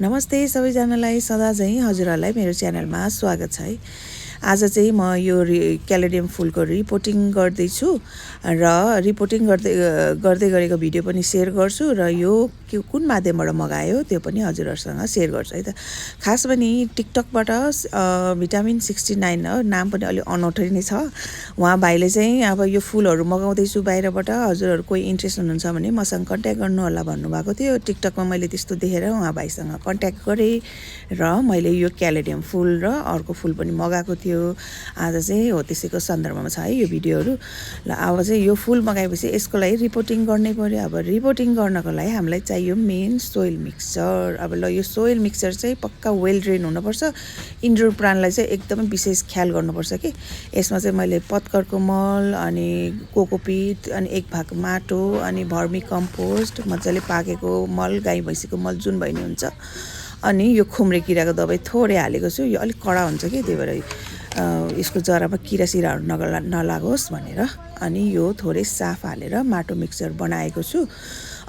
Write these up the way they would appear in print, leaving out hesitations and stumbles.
नमस्ते सबैजनालाई सदा चाहिँ हजुरहरूलाई मेरो च्यानलमा स्वागत छ है। आज चाहिँ म यो क्यालेडियम फुलको रिपोर्टिङ गर्दैछु र रिपोर्टिङ गर्दै गरेको भिडियो पनि सेयर गर्छु र यो कुन माध्यमबाट मगायो त्यो पनि हजुरहरूसँग सेयर गर्छु है त। खास पनि टिकटकबाट भिटामिन 69 हो, नाम पनि अलि अनौठो नै छ। उहाँ भाइले चाहिँ अब यो फुलहरू मगाउँदैछु बाहिरबाट, हजुरहरू कोही इन्ट्रेस्ट हुनुहुन्छ भने मसँग कन्ट्याक्ट गर्नु होला भन्नुभएको थियो। टिकटकमा मैले त्यस्तो देखेर उहाँ भाइसँग कन्ट्याक्ट गरेँ र मैले यो क्यालेडियम फुल र अर्को फुल पनि मगाएको थियो। आज चाहिँ हो त्यसैको सन्दर्भमा छ है यो भिडियोहरू। ल अब चाहिँ यो फुल मगाएपछि यसको लागि रिपोर्टिङ गर्नै पर्यो। अब रिपोर्टिङ गर्नको लागि हामीलाई चाहियो मेन सोइल मिक्सचर। अब ल यो सोइल मिक्सचर चाहिँ पक्का वेल ड्रेन हुनुपर्छ। इन्डोर प्लान्टलाई चाहिँ एकदमै विशेष ख्याल गर्नुपर्छ कि यसमा चाहिँ मैले पत्करको मल अनि कोकोपिट अनि एक भाग माटो अनि भर्मी कम्पोस्ट मजाले पाकेको मल, गाई भैँसीको मल जुन भयो नि हुन्छ, अनि यो खुम्रे किराको दबाई थोरै हालेको छु। यो अलिक कडा हुन्छ कि त्यही भएर यसको जरामा किरा सिराहरू नलागोस् भनेर। अनि यो थोरै साफ हालेर माटो मिक्सचर बनाएको छु।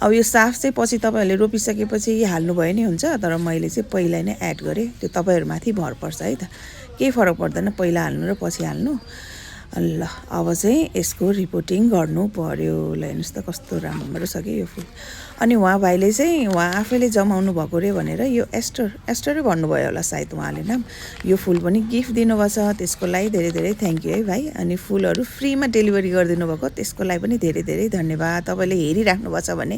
अब यो साफ चाहिँ पछि तपाईँहरूले रोपिसकेपछि हाल्नुभयो नि हुन्छ, तर मैले चाहिँ पहिला नै एड गरेँ। त्यो तपाईँहरूमाथि भर पर्छ है त, केही फरक पर्दैन पहिला हाल्नु र पछि हाल्नु। ल अब चाहिँ यसको रिपोर्टिङ गर्नु पर्यो। ल हेर्नुहोस् त कस्तो राम्रो छ कि यो फुल। अनि उहाँ भाइले चाहिँ उहाँ आफैले जमाउनु भएको रे भनेर यो एस्टरै भन्नुभयो होला सायद उहाँले नाम। यो फुल पनि गिफ्ट दिनुभएको छ, त्यसको लागि धेरै धेरै थ्याङ्क यू है भाइ। अनि फुलहरू फ्रीमा डेलिभरी गरिदिनु भएको, त्यसको लागि पनि धेरै धेरै धन्यवाद। तपाईँले हेरिराख्नु भएको छ भने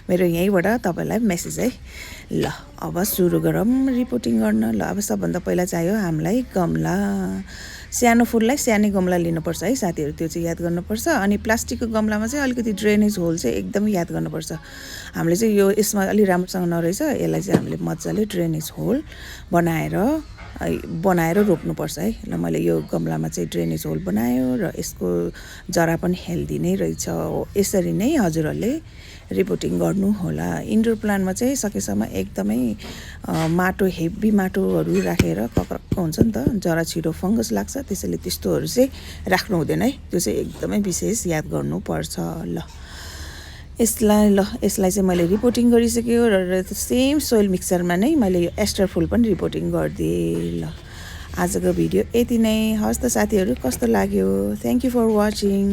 मेरो यहीँबाट तपाईँलाई मेसेज है। ल अब सुरु गरौँ रिपोर्टिङ गर्न। ल अब सबभन्दा पहिला चाहियो हामीलाई गमला। सानो फुललाई सानै गमला लिनुपर्छ है साथीहरू, त्यो चाहिँ याद गर्नुपर्छ। अनि प्लास्टिकको गमलामा चाहिँ अलिकति ड्रेनेज होल चाहिँ एकदमै याद गर्नुपर्छ। हामीले चाहिँ यो यसमा अलि राम्रोसँग नरहेछ, यसलाई चाहिँ हामीले मजाले ड्रेनेज होल बनाएर रोप्नुपर्छ है। ल मैले यो गमलामा चाहिँ ड्रेनेज होल बनायो र यसको जरा पनि हेल्दी नै रहेछ। यसरी नै हजुरहरूले रिपोर्टिङ गर्नु होला। इन्डोर प्लान्टमा चाहिँ सकेसम्म एकदमै माटो हेभी माटोहरू राखेर कक्रक्क हुन्छ नि त, जरा छिटो फङ्गस लाग्छ, त्यसैले त्यस्तोहरू चाहिँ राख्नु हुँदैन है। त्यो चाहिँ एकदमै विशेष याद गर्नुपर्छ। यसलाई चाहिँ मैले रिपोर्टिङ गरिसक्यो र सेम सोइल मिक्सरमा नै मैले यो एस्टर फुल पनि रिपोर्टिङ गरिदिएँ। ल आजको भिडियो यति नै। हस् त साथीहरू, कस्तो लाग्यो? Thank you for watching.